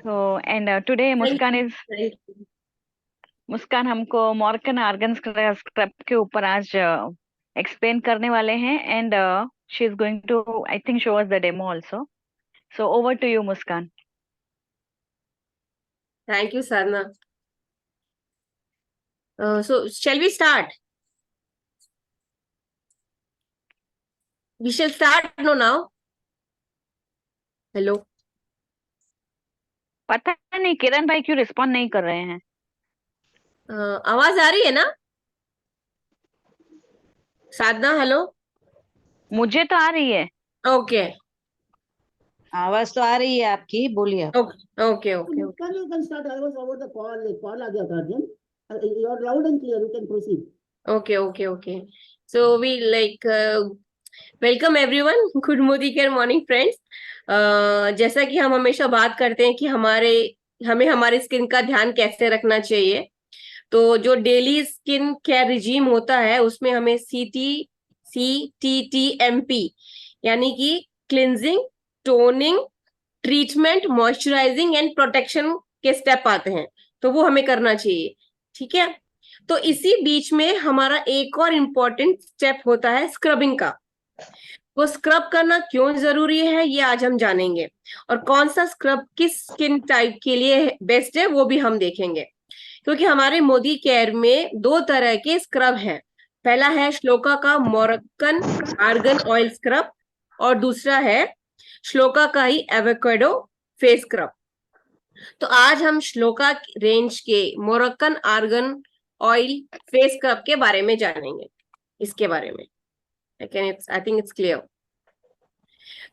So and today Thank Muskan you. Is Thank you. मुस्कान हमको Morgan argon scrub के ऊपर आज एक्सप्लेन करने वाले हैं and she is going to I think show us the demo also. So over to you, Muskan. Thank you, Sadhna. So, shall we start? We shall start no now. Hello. पता नहीं किरण भाई क्यों respond नहीं कर रहे हैं. आवाज आ रही है ना? साधना, हेलो. मुझे तो आ रही है. ओके. आवाज तो आ रही है आपकी, बोलिए. Okay okay okay. You can start. I was over the call. The call आ गया था Arjun. You are loud and clear. You can proceed. Okay okay okay. So we like welcome everyone. Good morning and morning friends. जैसा कि हम हमेशा बात करते हैं कि हमें हमारी स्किन का ध्यान कैसे रखना चाहिए, तो जो डेली स्किन केयर रिजीम होता है उसमें हमें CTTMP यानी कि cleansing, toning, treatment, moisturising and protection के स्टेप आते हैं, तो वो हमें करना चाहिए. ठीक है. तो इसी बीच में हमारा एक और इम्पोर्टेंट स्टेप होता है स्क्रबिंग का. वो स्क्रब करना क्यों जरूरी है ये आज हम जानेंगे, और कौन सा स्क्रब किस स्किन टाइप के लिए बेस्ट है वो भी हम देखेंगे. क्योंकि हमारे मोदी केयर में दो तरह के स्क्रब हैं. पहला है श्लोका का मोरक्कन आर्गन ऑयल स्क्रब, और दूसरा है श्लोका का ही एवोकाडो फेस स्क्रब. तो आज हम श्लोका रेंज के Moroccan argan oil face scrub के बारे में जानेंगे. इसके बारे में आई थिंक इट्स क्लियर.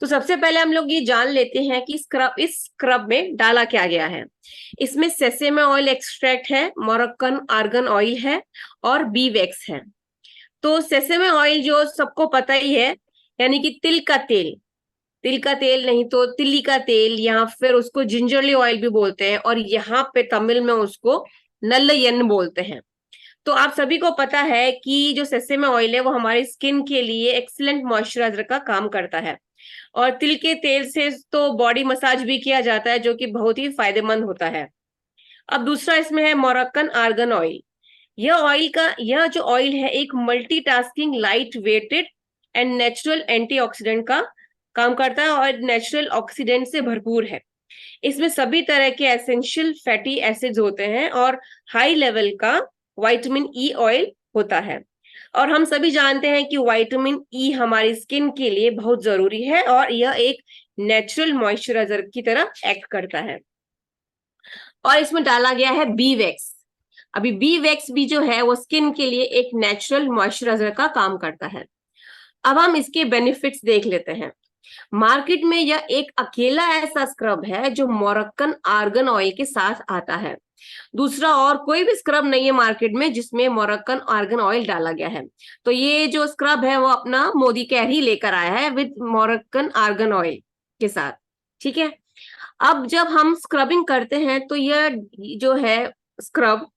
तो सबसे पहले हम लोग ये जान लेते हैं कि इस स्क्रब में डाला क्या गया है. इसमें सेसेमे ऑयल एक्सट्रैक्ट है, मोरक्कन आर्गन ऑयल है और बी वैक्स है. तो सेसेमे ऑयल जो सबको पता ही है, यानी कि तिल का तेल नहीं तो तिल्ली का तेल, या फिर उसको जिंजरली ऑयल भी बोलते हैं, और यहाँ पे तमिल में उसको नल्लयन बोलते हैं. तो आप सभी को पता है कि जो सेसेमे ऑयल है वो हमारी स्किन के लिए एक्सीलेंट मॉइस्चराइजर का काम करता है, और तिल के तेल से तो बॉडी मसाज भी किया जाता है, जो कि बहुत ही फायदेमंद होता है. अब दूसरा इसमें है मोरक्कन आर्गन ऑयल. यह जो ऑयल है एक multitasking, light weighted and natural antioxidant का काम करता है, और नेचुरल ऑक्सीडेंट से भरपूर है. इसमें सभी तरह के एसेंशियल फैटी एसिड्स होते हैं और हाई लेवल का विटामिन ई ऑयल होता है. और हम सभी जानते हैं कि विटामिन ई हमारी स्किन के लिए बहुत जरूरी है, और यह एक नेचुरल मॉइस्चराइजर की तरह एक्ट करता है. और इसमें डाला गया है बी वैक्स. अभी बी वैक्स भी जो है वो स्किन के लिए एक नेचुरल मॉइस्चराइजर का काम करता है. अब हम इसके बेनिफिट्स देख लेते हैं. मार्केट में यह एक अकेला ऐसा स्क्रब है जो मोरक्कन आर्गन ऑयल के साथ आता है. दूसरा और कोई भी स्क्रब नहीं है मार्केट में जिसमें मोरक्कन आर्गन ऑयल डाला गया है. तो ये जो स्क्रब है वो अपना मोदी केयर ही लेकर आया है विद मोरक्कन आर्गन ऑयल के साथ. ठीक है. अब जब हम स्क्रबिंग करते हैं तो यह जो है स्क्रब,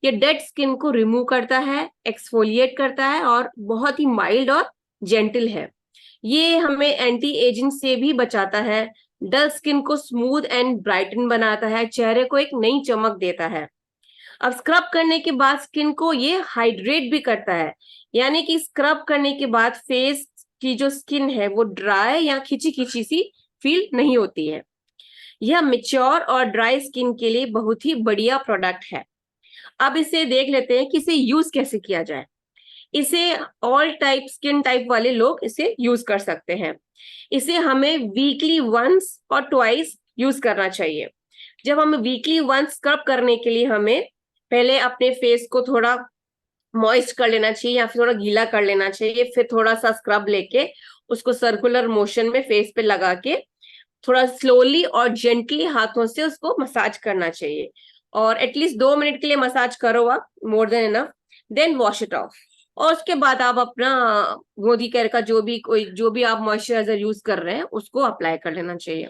ये डेड स्किन को रिमूव करता है, एक्सफोलिएट करता है, और बहुत ही माइल्ड और जेंटल है. ये हमें एंटी एजिंग से भी बचाता है, डल स्किन को स्मूथ एंड ब्राइटन बनाता है, चेहरे को एक नई चमक देता है. अब स्क्रब करने के बाद स्किन को ये हाइड्रेट भी करता है, यानी कि स्क्रब करने के बाद फेस की जो स्किन है वो ड्राई या खिंची खिंची सी फील नहीं होती है. यह मैच्योर और ड्राई स्किन के लिए बहुत ही बढ़िया प्रोडक्ट है. अब इसे देख लेते हैं कि इसे यूज कैसे किया जाए. इसे ऑल टाइप स्किन टाइप वाले लोग इसे यूज कर सकते हैं. इसे हमें वीकली वंस और ट्वाइस यूज करना चाहिए. जब हमें वीकली वंस स्क्रब करने के लिए हमें पहले अपने फेस को थोड़ा मॉइस्ट कर लेना चाहिए या फिर थोड़ा गीला कर लेना चाहिए, फिर थोड़ा सा स्क्रब लेके उसको सर्कुलर मोशन में फेस पे लगा के थोड़ा स्लोली और जेंटली हाथों से उसको मसाज करना चाहिए, और एटलीस्ट 2 मिनट के लिए मसाज करो आप, more than enough. Then wash it off, और उसके बाद आप अपना मोदी केयर का जो भी आप मॉइस्चराइजर यूज कर रहे हैं उसको अप्लाई कर लेना चाहिए.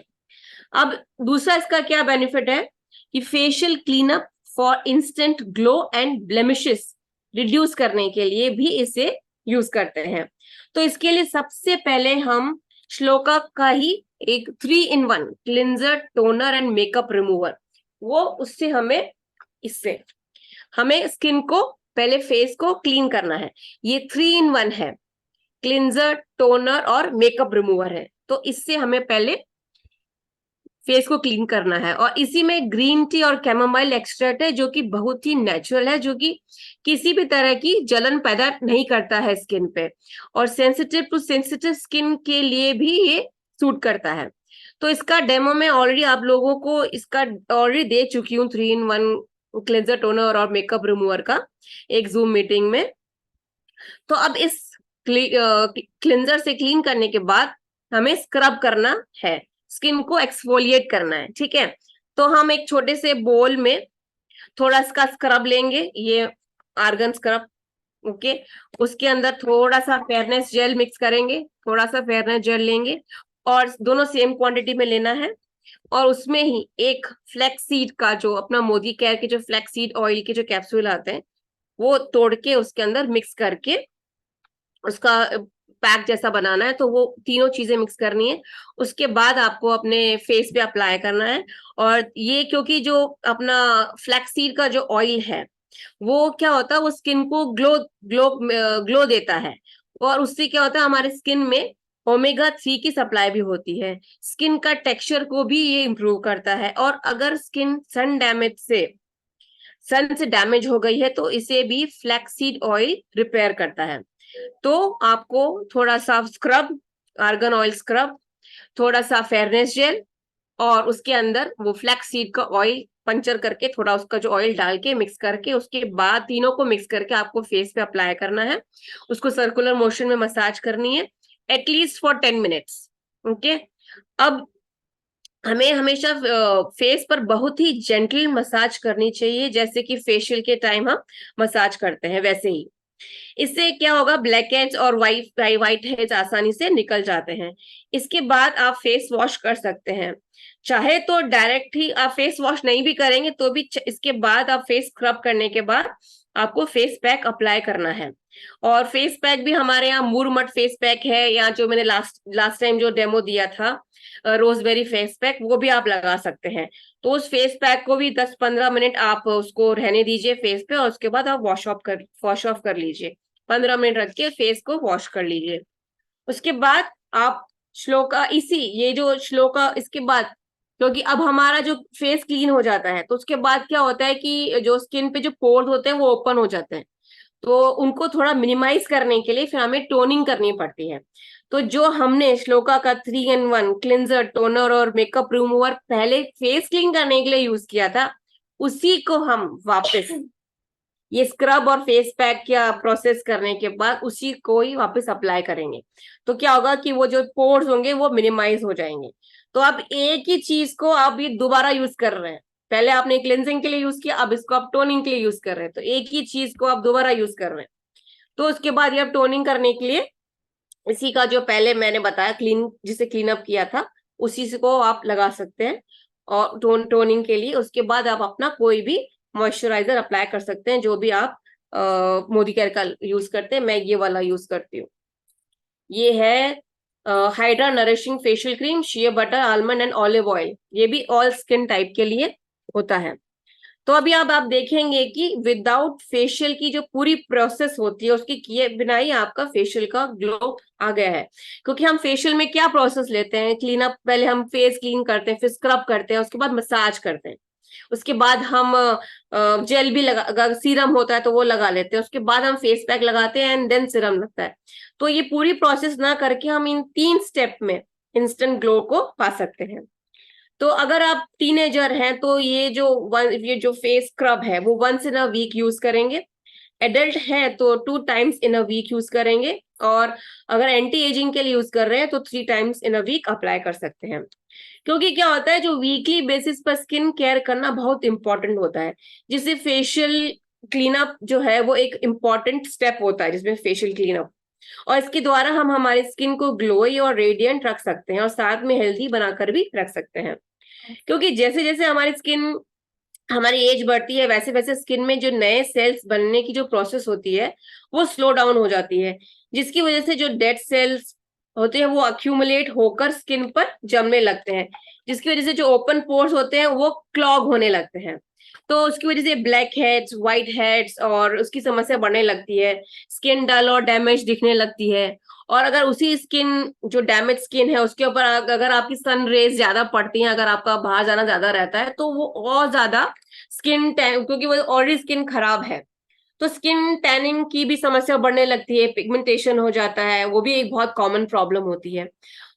अब दूसरा इसका क्या बेनिफिट है कि facial cleanup for instant glow and blemishes reduce करने के लिए भी इसे यूज करते हैं. तो इसके लिए सबसे पहले हम श्लोका का ही एक 3 in 1 cleanser, toner and makeup remover, वो उससे इससे हमें स्किन को पहले फेस को क्लीन करना है। ये 3 in 1 है, क्लिंजर, टोनर और मेकअप रिमूवर है। तो इससे हमें पहले फेस को क्लीन करना है। और इसी में ग्रीन टी और कैमोमाइल एक्सट्रैक्ट है, जो कि बहुत ही नेचुरल है, जो कि किसी भी तरह की जलन पैदा नहीं करता है स्किन पे, और सेंसिटिव टू सेंसिटिव स्किन के लिए भी ये सूट करता है। तो इसका डेमो मैं ऑलरेडी आप लोगों को इसका ऑलरेडी दे चुकी हूँ, 3 in 1 क्लेंजर, टोनर और मेकअप रिमूवर का, एक जूम मीटिंग में। तो अब इस क्लिंजर से क्लीन करने के बाद हमें स्क्रब करना है, स्किन को एक्सफोलिएट करना है, ठीक है। तो हम एक छोटे से बोल में थोड़ा इसका स्क्रब लेंगे, ये आर्गन स्क्रब, ओके। उसके अंदर थोड़ा सा फेयरनेस जेल मिक्स करेंगे, थोड़ा सा फेयरनेस जेल लेंगे, और दोनों सेम क्वांटिटी में लेना है। और उसमें ही एक फ्लैक्स सीड का, जो अपना मोदी केयर के जो फ्लैक्स सीड ऑयल के जो कैप्सूल आते हैं, वो तोड़ के उसके अंदर मिक्स करके उसका पैक जैसा बनाना है। तो वो तीनों चीजें मिक्स करनी है, उसके बाद आपको अपने फेस पे अप्लाई करना है। और ये क्योंकि जो अपना फ्लैक्सीड का जो ऑयल है, वो क्या होता है, वो स्किन को ग्लो ग्लो ग्लो देता है, और उससे क्या होता है, हमारे स्किन में ओमेगा 3 की सप्लाई भी होती है, स्किन का टेक्सचर को भी ये इम्प्रूव करता है। और अगर स्किन सन से डैमेज हो गई है, तो इसे भी फ्लैक्सीड ऑयल रिपेयर करता है। तो आपको थोड़ा सा स्क्रब, आर्गन ऑयल स्क्रब, थोड़ा सा फेयरनेस जेल, और उसके अंदर वो फ्लैक्स सीड का ऑयल पंचर करके, थोड़ा उसका जो ऑयल डाल के मिक्स करके, उसके बाद तीनों को मिक्स करके आपको फेस पे अप्लाई करना है। उसको सर्कुलर मोशन में मसाज करनी है, एटलीस्ट फॉर 10 मिनट्स, ओके। अब हमें हमेशा फेस पर बहुत ही जेंटल मसाज करनी चाहिए, जैसे कि फेशियल के टाइम हम मसाज करते हैं वैसे ही। इससे क्या होगा, ब्लैक हेड्स और वाइट हेड्स आसानी से निकल जाते हैं। इसके बाद आप फेस वॉश कर सकते हैं, चाहे तो डायरेक्ट ही आप फेस वॉश नहीं भी करेंगे तो भी इसके बाद आप फेस स्क्रब करने के बाद आपको फेस पैक अप्लाई करना है। और फेस पैक भी हमारे यहाँ मुरमट फेस पैक है, या जो मैंने लास्ट टाइम जो डेमो दिया था, रोजबेरी फेस पैक, वो भी आप लगा सकते हैं। तो उस फेस पैक को भी 10-15 मिनट आप उसको रहने दीजिए फेस पे, और उसके बाद आप वॉश ऑफ कर लीजिए। 15 मिनट रख के फेस को वॉश कर लीजिए। उसके बाद आप श्लोका, ये जो श्लोका, इसके बाद क्योंकि अब हमारा जो फेस क्लीन हो जाता है, तो उसके बाद क्या होता है कि जो स्किन पे जो पोर्स होते हैं वो ओपन हो जाते हैं, तो उनको थोड़ा मिनिमाइज करने के लिए फिर हमें टोनिंग करनी पड़ती है। तो जो हमने श्लोका का 3 in 1 क्लिंजर, टोनर और मेकअप रिमूवर पहले फेस क्लीन करने के लिए यूज किया था, उसी को हम वापस ये स्क्रब और फेस पैक का प्रोसेस करने के बाद उसी को ही वापस अप्लाई करेंगे। तो क्या होगा कि वो जो पोर्स होंगे वो मिनिमाइज हो जाएंगे। तो अब एक ही चीज को आप ये दोबारा यूज कर रहे हैं, पहले आपने क्लेंजिंग के लिए यूज किया, अब इसको आप टोनिंग के लिए यूज कर रहे हैं, तो एक ही चीज को आप दोबारा यूज कर रहे हैं। तो उसके बाद ये आप टोनिंग करने के लिए इसी का जो पहले मैंने बताया जिसे क्लीन अप किया था, उसी से को आप लगा सकते हैं। और टोनिंग के लिए उसके बाद आप अपना कोई भी मॉइस्चराइजर अप्लाई कर सकते हैं, जो भी आप मोदी केयर का यूज करते हैं। मैं ये वाला यूज करती हूँ, ये है hydra nourishing facial cream, shea butter, almond and olive oil. ये भी ऑल स्किन टाइप के लिए होता है। तो अभी अब आप देखेंगे कि विदाउट फेशियल की जो पूरी प्रोसेस होती है, उसकी किए बिना ही आपका फेशियल का ग्लो आ गया है। क्योंकि हम फेशियल में क्या प्रोसेस लेते हैं, क्लीन अप, पहले हम फेस क्लीन करते हैं, फिर स्क्रब करते हैं, उसके बाद मसाज करते हैं, उसके बाद हम जेल भी लगा, सीरम होता है तो वो लगा लेते हैं, उसके बाद हम फेस पैक लगाते हैं एंड देन सीरम लगता है। तो ये पूरी प्रोसेस ना करके हम इन 3 स्टेप में इंस्टेंट ग्लो को पा सकते हैं। तो अगर आप टीनेजर हैं तो ये जो फेस स्क्रब है वो 1 in a week यूज करेंगे। एडल्ट है तो 2 times in a week use करेंगे। और अगर एंटी एजिंग के लिए यूज कर रहे हैं तो 3 times in a week apply कर सकते हैं। क्योंकि क्या होता है, जो वीकली बेसिस पर स्किन केयर करना बहुत इंपॉर्टेंट होता है, जिससे फेशियल क्लीनअप जो है वो एक इम्पॉर्टेंट स्टेप होता है जिसमें फेशियल क्लीनअप, और इसके द्वारा हम हमारी स्किन को ग्लोई और रेडियंट रख सकते हैं, और साथ में हेल्दी बनाकर भी रख सकते हैं। क्योंकि जैसे जैसे हमारी एज बढ़ती है, वैसे वैसे स्किन में जो नए सेल्स बनने की जो प्रोसेस होती है वो स्लो डाउन हो जाती है, जिसकी वजह से जो डेड सेल्स होते हैं वो अक्यूमुलेट होकर स्किन पर जमने लगते हैं, जिसकी वजह से जो ओपन पोर्स होते हैं वो क्लॉग होने लगते हैं। तो उसकी वजह से ब्लैक हेड्स, व्हाइट हेड्स और उसकी समस्या बढ़ने लगती है, स्किन डल और डैमेज दिखने लगती है। और अगर उसी स्किन, जो डैमेज स्किन है, उसके ऊपर अगर आपकी सन रेज ज्यादा पड़ती हैं, अगर आपका बाहर जाना ज्यादा रहता है, तो वो और ज्यादा स्किन टैन, क्योंकि वो ऑलरेडी स्किन खराब है, तो स्किन टैनिंग की भी समस्या बढ़ने लगती है, पिगमेंटेशन हो जाता है, वो भी एक बहुत कॉमन प्रॉब्लम होती है।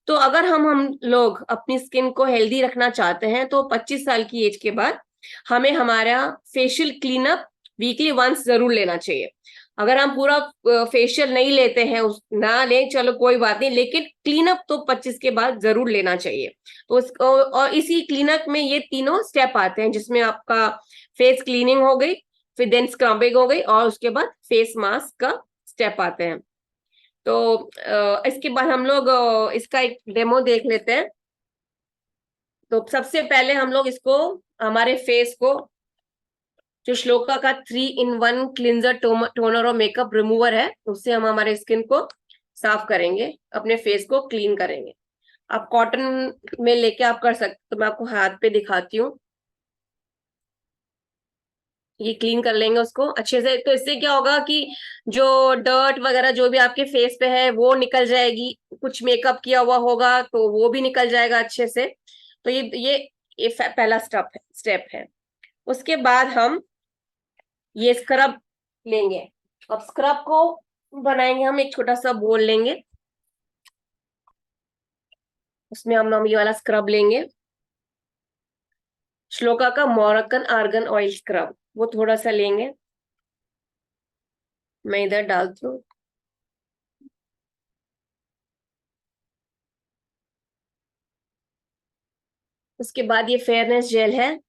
तो अगर हम लोग अपनी स्किन को हेल्दी रखना चाहते हैं, तो 25 साल की एज के बाद हमें हमारा फेशियल क्लीनअप वीकली वंस जरूर लेना चाहिए। अगर हम पूरा फेशियल नहीं लेते हैं, ना लें चलो कोई बात नहीं, लेकिन क्लीनअप तो 25 के बाद जरूर लेना चाहिए। तो और इसी क्लीनअप में ये तीनों स्टेप आते हैं, जिसमें आपका फेस क्लीनिंग हो गई, फिर देन स्क्रबिंग हो गई, और उसके बाद फेस मास्क का स्टेप आते हैं। तो इसके बाद हम लोग इसका एक डेमो देख लेते हैं। तो सबसे पहले हम लोग इसको, हमारे फेस को, जो श्लोका का 3-in-1 क्लिंजर टोनर और मेकअप रिमूवर है, उससे हम हमारे स्किन को साफ करेंगे, अपने फेस को क्लीन करेंगे। आप कॉटन में लेके आप कर सकते, तो मैं आपको हाथ पे दिखाती हूँ। ये क्लीन कर लेंगे उसको अच्छे से। तो इससे क्या होगा कि जो डर्ट वगैरह जो भी आपके फेस पे है वो निकल जाएगी, कुछ मेकअप किया हुआ होगा तो वो भी निकल जाएगा अच्छे से। तो ये पहला स्टेप है। उसके बाद हम ये स्क्रब लेंगे। अब स्क्रब को बनाएंगे हम, एक छोटा सा बोल लेंगे, उसमें हम ये वाला स्क्रब लेंगे, श्लोका का मोरक्कन आर्गन ऑयल स्क्रब। वो थोड़ा सा लेंगे, मैं इधर डालती हूँ। उसके बाद ये फेयरनेस जेल है,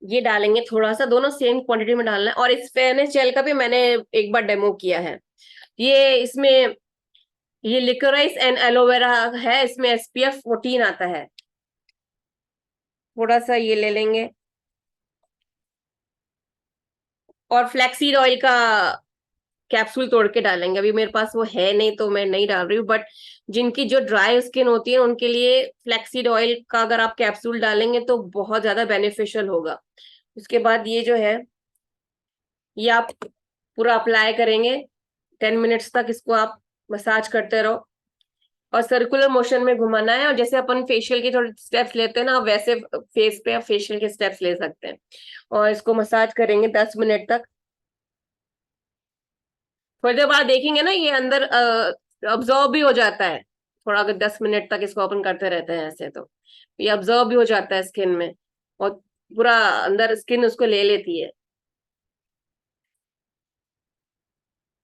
ये डालेंगे थोड़ा सा, दोनों सेम क्वांटिटी में डालना है। और इस फेयरनेस जेल का भी मैंने एक बार डेमो किया है। इसमें ये लिकोराइस एंड एलोवेरा है, इसमें SPF 14 आता है। थोड़ा सा ये ले लेंगे, और फ्लैक्सीड ऑयल का कैप्सूल तोड़ के डालेंगे। अभी मेरे पास वो है नहीं तो मैं नहीं डाल रही हूँ, बट जिनकी जो ड्राई स्किन होती है उनके लिए फ्लैक्सीड ऑयल का अगर आप कैप्सूल डालेंगे तो बहुत ज्यादा बेनिफिशियल होगा। उसके बाद ये जो है, ये आप पूरा अप्लाई करेंगे 10 मिनट्स तक। इसको आप मसाज करते रहो और सर्कुलर मोशन में घुमाना है। और जैसे अपन फेशियल के थोड़े स्टेप्स लेते हैं ना, वैसे फेस पे आप फेशियल के स्टेप्स ले सकते हैं। और इसको मसाज करेंगे 10 मिनट तक। थोड़ी देर बाद देखेंगे ना ये अंदर अब्जॉर्ब भी हो जाता है। थोड़ा अगर 10 मिनट तक इसको ओपन करते रहते हैं ऐसे, तो ये अब्जॉर्ब भी हो जाता है स्किन में, और पूरा अंदर स्किन उसको ले लेती है।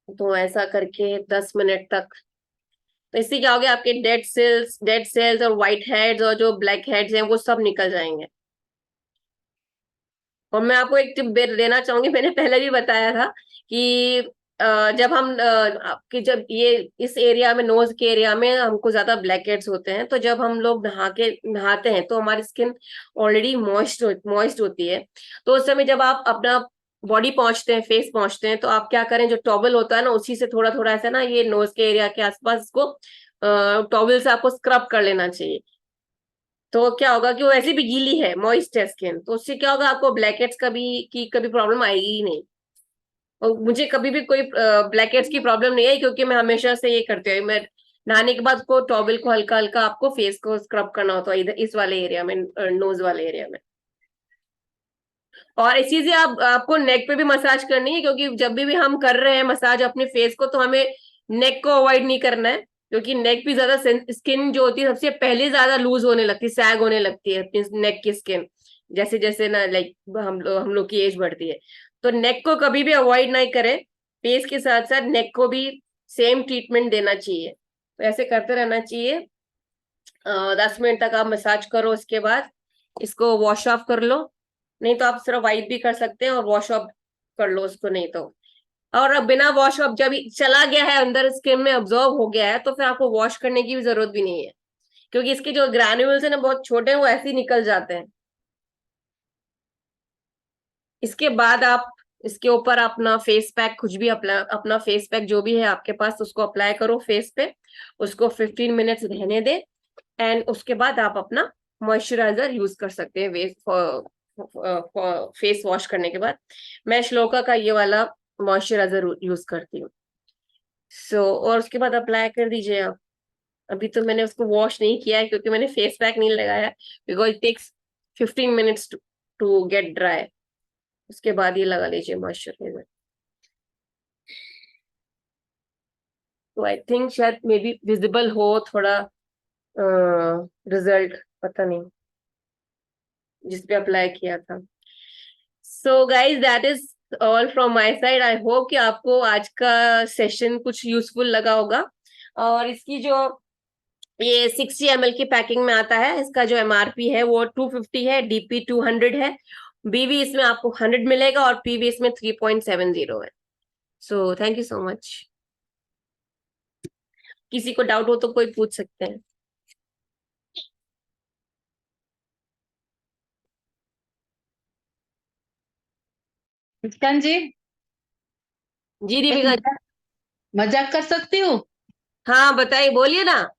तो ऐसा करके 10 मिनट तक, तो इससे क्या हो गया, आपके डेड सेल्स और व्हाइट हेड्स और जो ब्लैक हेड्स हैं वो सब निकल जाएंगे। और मैं आपको एक टिप देना चाहूंगी, मैंने पहले भी बताया था कि जब हम आपके जब ये इस एरिया में, नोज के एरिया में हमको ज्यादा ब्लैक हेड्स होते हैं, तो जब हम लोग नहाते हैं तो हमारी स्किन ऑलरेडी मॉइस्ट होती है। तो उस समय जब आप अपना बॉडी पहुंचते हैं, फेस पहुंचते हैं, तो आप क्या करें, जो टॉवल होता है ना, उसी से थोड़ा थोड़ा ऐसा ना, ये नोज के एरिया के आसपास इसको टॉवल से आपको स्क्रब कर लेना चाहिए। तो क्या होगा कि वो ऐसे भी गीली है, मॉइस्ट है स्किन, तो उससे क्या होगा, आपको ब्लैकहेड्स कभी प्रॉब्लम आएगी ही नहीं। और मुझे कभी भी कोई ब्लैकहेड्स की प्रॉब्लम नहीं आई, क्योंकि मैं हमेशा से ये करती हूँ। मैं नहाने के बाद को टॉवल को हल्का हल्का आपको फेस को स्क्रब करना होता है, इधर इस वाले एरिया में, नोज वाले एरिया में। और इसी से आपको नेक पे भी मसाज करनी है, क्योंकि जब भी हम कर रहे हैं मसाज अपने फेस को, तो हमें नेक को अवॉइड नहीं करना है, क्योंकि नेक भी ज्यादा, स्किन जो होती है सबसे पहले ज्यादा लूज होने लगती है, सैग होने लगती है अपनी नेक की स्किन, जैसे जैसे ना, लाइक हम लोग की एज बढ़ती है। तो नेक को कभी भी अवॉइड नहीं करें, फेस के साथ साथ नेक को भी सेम ट्रीटमेंट देना चाहिए। तो ऐसे करते रहना चाहिए। 10 मिनट तक आप मसाज करो, उसके बाद इसको वॉश ऑफ कर लो। नहीं तो आप सिर्फ वाइप भी कर सकते हैं और वॉश ऑफ कर लो उसको, नहीं तो। और अब बिना वॉश ऑफ, जब चला गया है अंदर स्किन में, अब्जॉर्व हो गया है, तो फिर आपको वॉश करने की भी जरूरत भी नहीं है, क्योंकि इसके जो ग्रैन्यूल्स है ना, बहुत छोटे हैं, वो ऐसे ही निकल जाते हैं। इसके बाद आप इसके ऊपर अपना फेस पैक, कुछ भी अपना फेस पैक जो भी है आपके पास उसको अप्लाई करो फेस पे, उसको 15 मिनट्स रहने दे, एंड उसके बाद आप अपना मॉइस्चराइजर यूज कर सकते हैं फेस वॉश करने के बाद। मैं श्लोका का ये वाला मॉइस्चराइजर यूज करती हूँ। और उसके बाद अप्लाई कर दीजिए आप। अभी तो मैंने उसको वॉश नहीं किया है क्योंकि मैंने फेस पैक नहीं लगाया, because it takes 15 minutes to get dry. उसके बाद ये लगा लीजिए मॉइस्चराइजर। तो आई थिंक शायद मे बी विजिबल हो थोड़ा रिजल्ट, पता नहीं, जिस पे अप्लाई किया था। So guys that is all from my side. I hope कि आपको आज का सेशन कुछ यूजफुल लगा होगा। और इसकी जो ये 60 ml की पैकिंग में आता है, इसका जो एमआरपी है वो 250 है, डीपी 200 है, बीवी इसमें आपको 100 मिलेगा और पीवी इसमें 3.70 है। So thank you so much. किसी को डाउट हो तो कोई पूछ सकते हैं। मुस्कान जी, जी एक दीपिका। मजाक मजाक कर सकती हूँ? हाँ बताइए, बोलिए ना।